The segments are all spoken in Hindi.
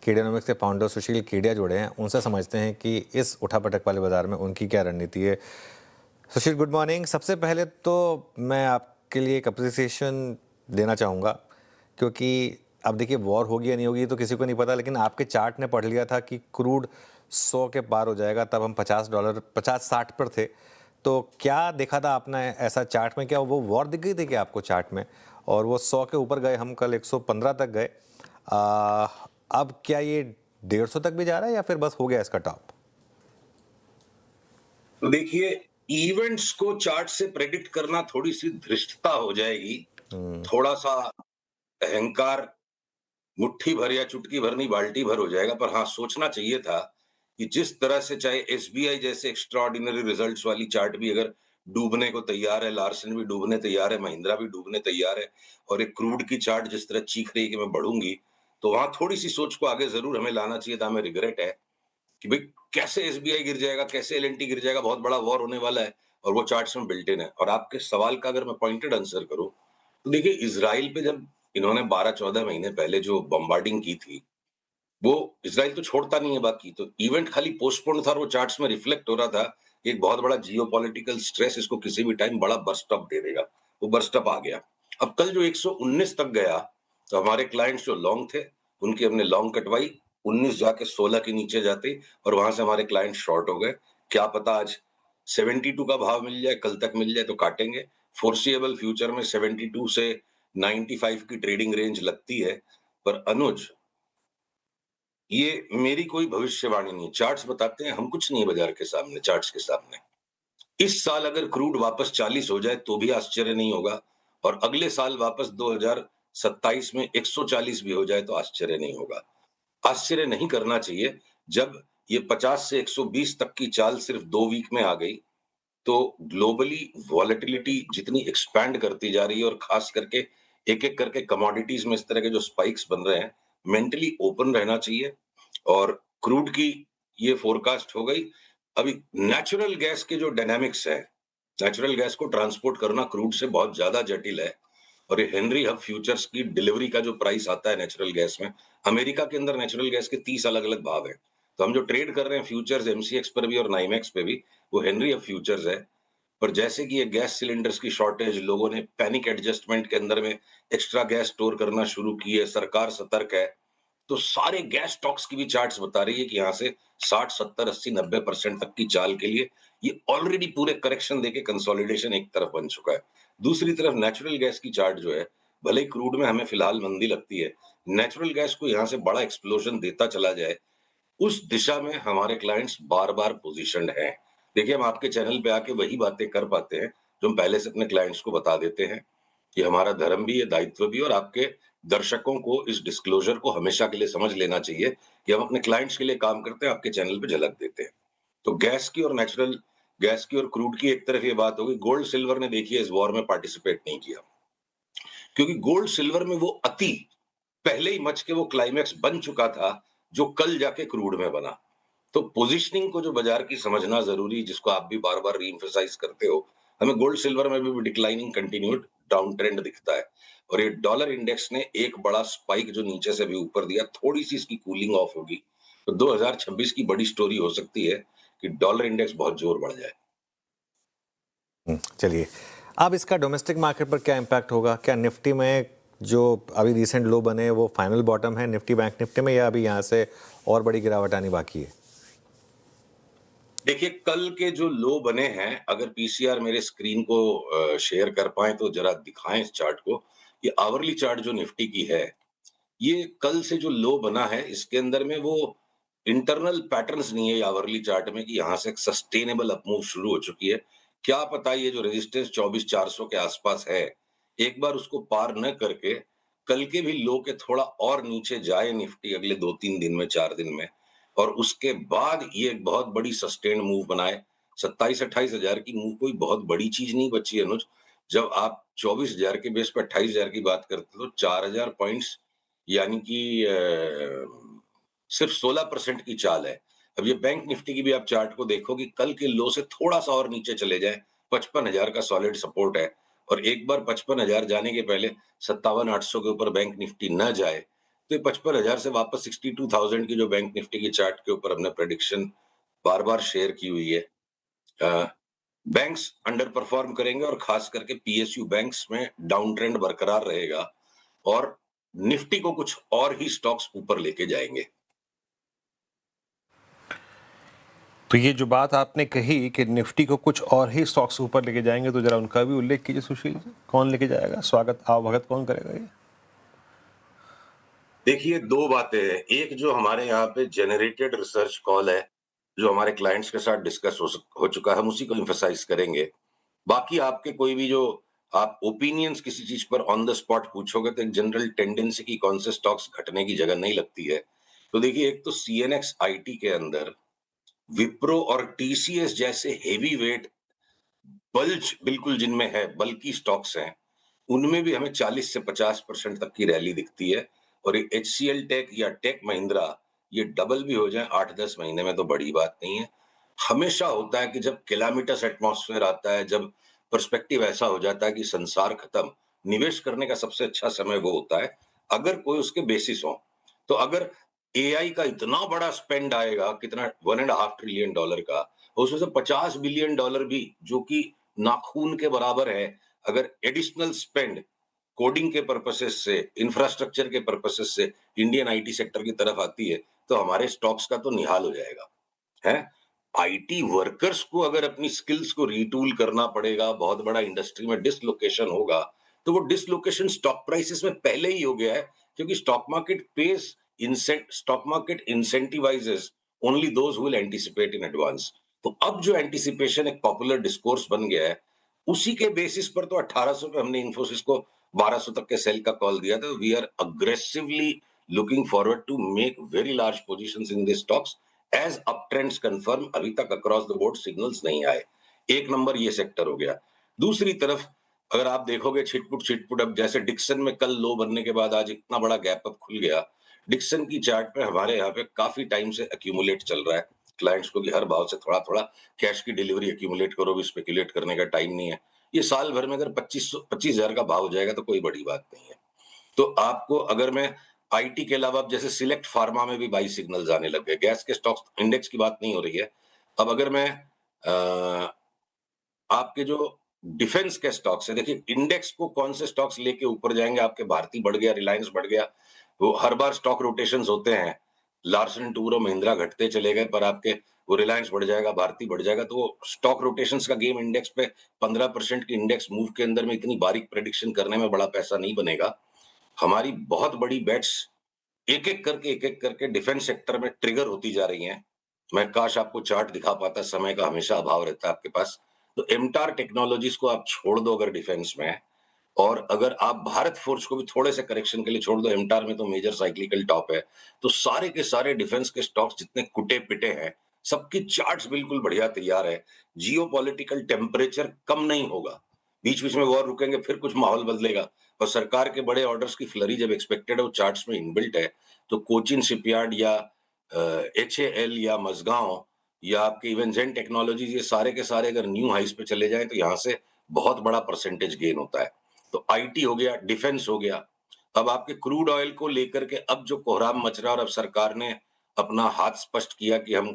केडियानोमिक्स के फाउंडर सुशील केडिया जुड़े हैं, उनसे समझते हैं कि इस उठापटक वाले बाजार में उनकी क्या रणनीति है। सुशील, गुड मॉर्निंग। सबसे पहले तो मैं आपके लिए एक अप्रिसिएशन देना चाहूँगा, क्योंकि अब देखिए वॉर होगी या नहीं होगी तो किसी को नहीं पता, लेकिन आपके चार्ट ने पढ़ लिया था कि क्रूड 100 के पार हो जाएगा, तब हम $50 50-60 पर थे। तो क्या देखा था आपने ऐसा चार्ट में? क्या वो वॉर दिख गई थी क्या आपको चार्ट में? और वो 100 के ऊपर गए, हम कल 115 तक गए। अब क्या ये 150 तक भी जा रहा है या फिर बस हो गया इसका टॉप? तो देखिए, इवेंट्स को चार्ट से प्रेडिक्ट करना थोड़ी सी धृष्टता हो जाएगी, थोड़ा सा अहंकार, मुट्ठी भर या चुटकी भर नहीं बाल्टी भर हो जाएगा। पर हाँ, सोचना चाहिए था कि जिस तरह से चाहे एसबीआई जैसे एक्स्ट्राऑर्डिनरी रिजल्ट्स वाली चार्ट भी अगर डूबने को तैयार है, लार्सन भी डूबने तैयार है, महिंद्रा भी डूबने तैयार है, और एक क्रूड की चार्ट जिस तरह चीख रही है कि मैं बढ़ूंगी, तो वहां थोड़ी सी सोच को आगे जरूर हमें लाना चाहिए था। हमें रिग्रेट है कि भाई कैसे एसबीआई गिर जाएगा, कैसे एलएनटी गिर जाएगा, बहुत बड़ा वॉर होने वाला है, और वो चार्ट्स में बिल्ट इन है। और आपके सवाल का अगर मैं पॉइंटेड आंसर करूं, तो देखिए, इजराइल पे जब इन्होंने 12-14 महीने पहले जो बम्बार्डिंग की थी, वो इजराइल तो छोड़ता नहीं है बाकी, तो इवेंट खाली पोस्टपोन था और वो चार्ट्स में रिफ्लेक्ट हो रहा था कि एक बहुत बड़ा जियोपॉलिटिकल स्ट्रेस इसको किसी भी टाइम बड़ा बर्स्ट अप दे देगा। वो बर्स्ट अप आ गया। अब कल जो 119 तक गया, तो हमारे क्लाइंट्स जो लॉन्ग थे, उनकी हमने लॉन्ग कटवाई, 19 जाके 16 के नीचे जाते, और वहां से हमारे क्लाइंट शॉर्ट हो गए। क्या पता आज 72 का भाव मिल जाए, कल तक मिल जाए तो काटेंगे। फोर्सिएबल फ्यूचर में 72 से 95 की ट्रेडिंग रेंज लगती है। पर अनुज, ये मेरी कोई भविष्यवाणी नहीं, चार्ट्स बताते हैं, हम कुछ नहीं है बाजार के सामने, चार्ट्स के सामने। इस साल अगर क्रूड वापस 40 हो जाए तो भी आश्चर्य नहीं होगा, और अगले साल वापस 2027 में 140 भी हो जाए तो आश्चर्य नहीं होगा। आश्चर्य नहीं करना चाहिए। जब ये 50 से 120 तक की चाल सिर्फ 2 वीक में आ गई, तो ग्लोबली वॉलेटिलिटी जितनी एक्सपैंड करती जा रही है, और खास करके एक एक करके कमोडिटीज में इस तरह के जो स्पाइक्स बन रहे हैं, मेंटली ओपन रहना चाहिए। और क्रूड की ये फोरकास्ट हो गई। अभी नेचुरल गैस के जो डायनामिक्स है, नेचुरल गैस को ट्रांसपोर्ट करना क्रूड से बहुत ज्यादा जटिल है। और ये हेनरी हब फ्यूचर्स की डिलीवरी का जो प्राइस आता है नेचुरल गैस में, अमेरिका के अंदर नेचुरल गैस के 30 अलग अलग भाव है। तो हम जो ट्रेड कर रहे हैं फ्यूचर्स एमसीएक्स पर भी और नाइमेक्स पे भी, वो हेनरी हब फ्यूचर्स है। पर जैसे कि ये गैस सिलेंडर्स की शॉर्टेज, लोगों ने पैनिक एडजस्टमेंट के अंदर में एक्स्ट्रा गैस स्टोर करना शुरू की है, सरकार सतर्क है, तो सारे गैस स्टॉक्स की भी चार्ट्स बता रही है कि यहाँ से 60, 70, 80, 90% तक की चाल के लिए ये ऑलरेडी पूरे करेक्शन देके कंसोलिडेशन एक तरफ बन चुका है। दूसरी तरफ नेचुरल गैस की चार्ट जो है, भले ही क्रूड में हमें फिलहाल मंदी लगती है, नेचुरल गैस को यहाँ से बड़ा एक्सप्लोजन देता चला जाए, उस दिशा में हमारे क्लाइंट्स बार बार पोजिशनड हैं। देखिए, हम आपके चैनल पे आके वही बातें कर पाते हैं जो हम पहले से अपने क्लाइंट्स को बता देते हैं। ये हमारा धर्म भी है, दायित्व भी, और आपके दर्शकों को इस डिस्क्लोजर को हमेशा के लिए समझ लेना चाहिए कि हम अपने क्लाइंट्स के लिए काम करते हैं, आपके चैनल पे झलक देते हैं। तो गैस की और नेचुरल गैस की और क्रूड की एक तरफ ये बात होगी। गोल्ड सिल्वर ने देखिए इस वॉर में पार्टिसिपेट नहीं किया, क्योंकि गोल्ड सिल्वर में वो अति पहले ही मच के वो क्लाइमैक्स बन चुका था जो कल जाके क्रूड में बना। तो पोजीशनिंग को जो बाजार की समझना जरूरी, जिसको आप भी बार बार रीएम्फसाइज करते हो, हमें गोल्ड सिल्वर में भी डिक्लाइनिंग कंटिन्यूड डाउन ट्रेंड दिखता है। और ये डॉलर इंडेक्स ने एक बड़ा स्पाइक जो नीचे से भी ऊपर दिया, थोड़ी सी इसकी कूलिंग ऑफ होगी, तो 2026 की बड़ी स्टोरी हो सकती है कि डॉलर इंडेक्स बहुत जोर बढ़ जाए। चलिए, अब इसका डोमेस्टिक मार्केट पर क्या इम्पैक्ट होगा? क्या निफ्टी में जो अभी रिसेंट लो बने वो फाइनल बॉटम है निफ्टी बैंक निफ्टी में, या अभी यहाँ से और बड़ी गिरावट आनी बाकी है? देखिए, कल के जो लो बने हैं, अगर पीसीआर मेरे स्क्रीन को शेयर कर पाए तो जरा दिखाएं इस चार्ट को। ये आवरली चार्ट जो निफ्टी की है, ये कल से जो लो बना है, इसके अंदर में वो इंटरनल पैटर्न्स नहीं है आवरली चार्ट में कि यहाँ से एक सस्टेनेबल अपमूव शुरू हो चुकी है। क्या पता ये जो रेजिस्टेंस 24,400 के आसपास है, एक बार उसको पार न करके कल के भी लो के थोड़ा और नीचे जाए निफ्टी अगले 2-3 दिन में, 4 दिन में, और उसके बाद ये एक बहुत बड़ी सस्टेन्ड मूव बनाए। 27-28 हजार की मूव कोई बहुत बड़ी चीज नहीं बची अनुज। जब आप 24,000 के बेस पर 28,000 की बात करते हो, तो 4,000 पॉइंट्स, यानी कि सिर्फ 16% की चाल है। अब ये बैंक निफ्टी की भी आप चार्ट को देखो कि कल के लो से थोड़ा सा और नीचे चले जाए, 55,000 का सॉलिड सपोर्ट है, और एक बार 55,000 जाने के पहले 57,800 के ऊपर बैंक निफ्टी न जाए, तो ये 55,000 से वापस 62,000 की जो बैंक निफ्टी की चार्ट के ऊपर हमने प्रेडिक्शन बार-बार शेयर की हुई है। बैंक्स अंडर परफॉर्म करेंगे और खास करके पीएसयू बैंक्स में डाउन ट्रेंड बरकरार रहेगा और निफ्टी को कुछ और ही स्टॉक्स ऊपर लेके जाएंगे। तो ये जो बात आपने कही कि निफ्टी को कुछ और ही स्टॉक्स ऊपर लेके जाएंगे, तो जरा उनका भी उल्लेख कीजिए सुशील जी। कौन लेके जाएगा? स्वागत आवभगत कौन करेगा ये? देखिए, 2 बातें हैं। एक जो हमारे यहाँ पे जनरेटेड रिसर्च कॉल है, जो हमारे क्लाइंट्स के साथ डिस्कस हो चुका है, हम उसी को एम्फसाइज करेंगे। बाकी आपके कोई भी जो आप ओपिनियंस किसी चीज पर ऑन द स्पॉट पूछोगे तो एक जनरल टेंडेंसी की कौन से स्टॉक्स घटने की जगह नहीं लगती है। तो देखिए, एक तो सीएनएक्स आईटी के अंदर विप्रो और टीसीएस जैसे हेवी वेट बल्ज बिल्कुल जिनमें है, बल्की स्टॉक्स हैं, उनमें भी हमें 40 से 50% तक की रैली दिखती है। और ये एचसीएल टेक या टेक महिंद्रा ये डबल भी हो जाए 8-10 महीने में तो बड़ी बात नहीं है। हमेशा होता है कि जब कैलामिटस एटमॉस्फेयर आता है, जब पर्सपेक्टिव ऐसा हो जाता है कि संसार खत्म, निवेश करने का सबसे अच्छा समय वो होता है अगर कोई उसके बेसिस हो। तो अगर एआई का इतना बड़ा स्पेंड आएगा, कितना $1.5 ट्रिलियन का, उसमें से $50 बिलियन भी जो कि नाखून के बराबर है, अगर एडिशनल स्पेंड कोडिंग के पर्पसेस से, इंफ्रास्ट्रक्चर के पर्पसेस से इंडियन आईटी सेक्टर की तरफ आती है, तो हमारे स्टॉक्स का तो निहाल हो जाएगा, है? आईटी वर्कर्स को अगर अपनी स्किल्स को रीटूल करना पड़ेगा, बहुत बड़ा इंडस्ट्री में डिसलोकेशन होगा, तो वो डिसलोकेशन स्टॉक प्राइसेस में पहले ही हो गया है, क्योंकि stock market incentivises only those who will anticipate in advance. तो अब जो एंटिसिपेशन एक पॉपुलर डिस्कोर्स बन गया है, उसी के बेसिस पर तो 1800 पे हमने इन्फोसिस को 1200 तक के सेल का कॉल दिया था। We are aggressively looking forward to make very large positions in this stocks as up trends confirm. अभी तक अक्रॉस द बोर्ड सिग्नल्स नहीं आए। एक नंबर ये सेक्टर हो गया। दूसरी तरफ अगर आप देखोगे छिटपुट अब जैसे डिक्सन में कल लो बनने के बाद आज इतना बड़ा गैप अप खुल गया। डिक्सन की चार्ट पे हमारे यहाँ पे काफी टाइम से एक्यूमुलेट चल रहा है। क्लाइंट्स को कि हर भाव से थोड़ा थोड़ा कैश की डिलीवरी एक्यूमुलेट करो, भी स्पेकुलेट करने का टाइम नहीं है। ये साल भर में अगर 25,000 का भाव हो जाएगा तो कोई बड़ी बात नहीं है। तो आपको अगर मैं आईटी के अलावा अब जैसे सिलेक्ट फार्मा में भी बाई सिग्नल्स आने लग गए। गैस के स्टॉक्स इंडेक्स की बात नहीं हो रही है। अब अगर मैं आपके जो डिफेंस के स्टॉक्स है, देखिए इंडेक्स को कौन से स्टॉक्स लेके ऊपर जाएंगे। आपके भारती बढ़ गया, रिलायंस बढ़ गया, वो हर बार स्टॉक रोटेशंस होते हैं। लार्सन टूब्रो महिंद्रा घटते चले गए, पर आपके वो रिलायंस बढ़ जाएगा, भारती बढ़ जाएगा। तो वो स्टॉक रोटेशंस का गेम इंडेक्स पे 15% की इंडेक्स मूव के अंदर में इतनी बारीक प्रेडिक्शन करने में बड़ा पैसा नहीं बनेगा। हमारी बहुत बड़ी बेट्स एक एक करके डिफेंस सेक्टर में ट्रिगर होती जा रही हैं। मैं काश आपको चार्ट दिखा पाता, समय का हमेशा अभाव रहता है आपके पास। तो एमटार टेक्नोलॉजीज को आप छोड़ दो अगर डिफेंस में, और अगर आप भारत फोर्स को भी थोड़े से करेक्शन के लिए छोड़ दो, एमटार में तो मेजर साइक्लिकल टॉप है। तो सारे के सारे डिफेंस के स्टॉक्स जितने कुटे पिटे हैं, सबकी चार्ट्स बिल्कुल बढ़िया तैयार है। जियोपॉलिटिकल टेम्परेचर कम नहीं होगा, बीच बीच में वॉर रुकेंगे, फिर कुछ माहौल बदलेगा। और सरकार के बड़े ऑर्डर्स की फ्लरी जब एक्सपेक्टेड है, वो चार्ट्स में इनबिल्ट है। तो कोचिन शिपयार्ड या एचएएल या मजगांव या आपके इवन जेन टेक्नोलॉजीज, ये सारे के सारे अगर न्यू हाइस पे चले जाएं तो यहाँ से बहुत बड़ा परसेंटेज गेन होता है। तो आईटी हो गया, डिफेंस हो गया। अब आपके क्रूड ऑयल को लेकर के अब जो कोहराम मच रहा है, और अब सरकार ने अपना हाथ स्पष्ट किया कि हम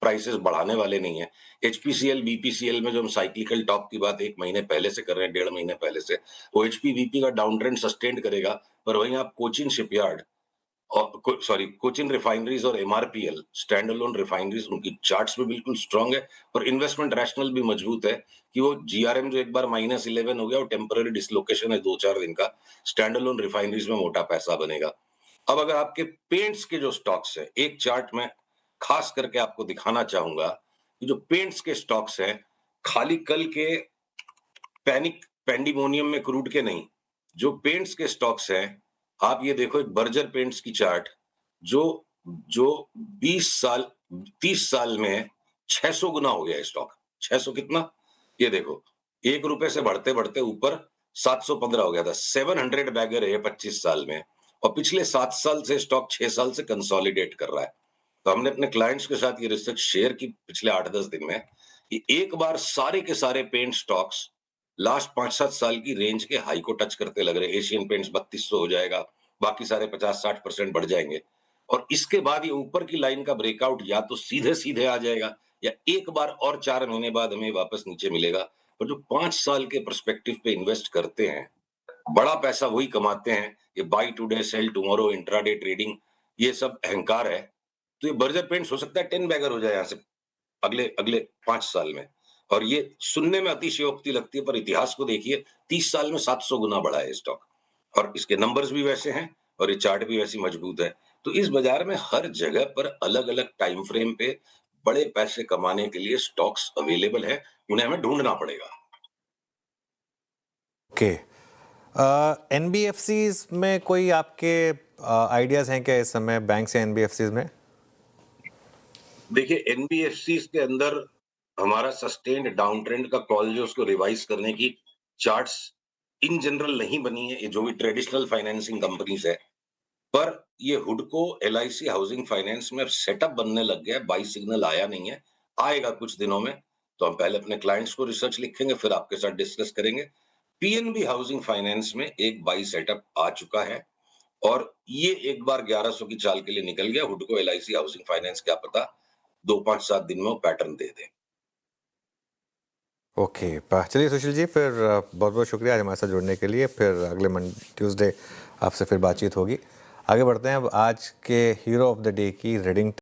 प्राइसेस बढ़ाने वाले नहीं है। एचपीसीएल बीपीसीएल में जो हम साइक्लिकल टॉप की बात 1 महीने पहले से कर रहे हैं, 1.5 महीने पहले से, वो एचपीवीपी का डाउन ट्रेंड सस्टेन करेगा। पर वहीं आप कोचिन शिपयार्ड और कोचिन रिफाइनरीज और एमआरपीएल स्टैंड अलोन रिफाइनरीज, उनकी चार्ट्स भी बिल्कुल स्ट्रांग है और इन्वेस्टमेंट रैशनल भी मजबूत है कि वो जीआरएम जो एक बार -11 हो गया, वो टेम्पररी डिसलोकेशन है 2-4 दिन का। स्टैंड अलोन रिफाइनरीज में मोटा पैसा बनेगा। अब अगर आपके पेंट्स के जो स्टॉक्स है, एक चार्ट में खास करके आपको दिखाना चाहूंगा कि जो पेंट्स के स्टॉक्स हैं, खाली कल के पैनिक पैंडिमोनियम में क्रूड के नहीं, जो पेंट्स के स्टॉक्स हैं, आप ये देखो एक बर्जर पेंट्स की चार्ट, जो जो 20 साल 30 साल में 600 गुना हो गया है स्टॉक। 600 कितना, ये देखो, ₹1 से बढ़ते बढ़ते ऊपर 715 हो गया था। 700 बैगर है 25 साल में, और पिछले 7 साल से स्टॉक 6 साल से कंसोलिडेट कर रहा है। तो हमने अपने क्लाइंट्स के साथ ये रिसर्च शेयर की पिछले 8-10 दिन में, कि एक बार सारे के सारे पेंट स्टॉक्स लास्ट 5-7 साल की रेंज के हाई को टच करते लग रहे। एशियन पेंट्स 3200 हो जाएगा, बाकी सारे 50-60% बढ़ जाएंगे। और इसके बाद ये ऊपर की लाइन का ब्रेकआउट या तो सीधे सीधे आ जाएगा या एक बार और 4 महीने बाद हमें वापस नीचे मिलेगा। पर जो 5 साल के पर्सपेक्टिव पे इन्वेस्ट करते हैं, बड़ा पैसा वही कमाते हैं। ये buy today sell tomorrow intraday trading, ये सब अहंकार है। तो ये बर्जर पेंट्स हो सकता है 10 बैगर हो जाए यहाँ से अगले अगले 5 साल में। और ये सुनने में अतिशयोक्ति लगती है, पर इतिहास को देखिए, 30 साल में 700 गुना बढ़ा है स्टॉक। और इसके नंबर्स भी वैसे हैं और ये चार्ट भी वैसी मजबूत है। तो इस बाजार में हर जगह पर अलग-अलग टाइम फ्रेम पे बड़े पैसे कमाने के लिए स्टॉक्स अवेलेबल है, उन्हें हमें ढूंढना पड़ेगा। ओके, एनबीएफसीज में कोई आपके आइडियाज हैं क्या इस समय, बैंक से एनबीएफसीज में? देखिए, एनबीएफसीज के अंदर हमारा सस्टेन्ड डाउन ट्रेंड का कॉल जो उसको रिवाइज करने की चार्ट्स इन जनरल नहीं बनी है, ये जो भी ट्रेडिशनल फाइनेंसिंग कंपनीज है। पर ये हुडको एलआईसी हाउसिंग फाइनेंस में अब सेटअप बनने लग गया है, बाई सिग्नल आया नहीं है, आएगा कुछ दिनों में। तो हम पहले अपने क्लाइंट्स को रिसर्च लिखेंगे, फिर आपके साथ डिस्कस करेंगे। पीएनबी हाउसिंग फाइनेंस में एक बाई सेटअप आ चुका है और ये एक बार 1100 की चाल के लिए निकल गया। हुडको एलआईसी हाउसिंग फाइनेंस, क्या पता 2-5-7 दिन में वो पैटर्न दे दे। ओके, चलिए सुशील जी, फिर बहुत बहुत शुक्रिया आज हमारे साथ जुड़ने के लिए। फिर अगले ट्यूसडे आपसे फिर बातचीत होगी। आगे बढ़ते हैं अब आज के हीरो ऑफ द डे की रीडिंग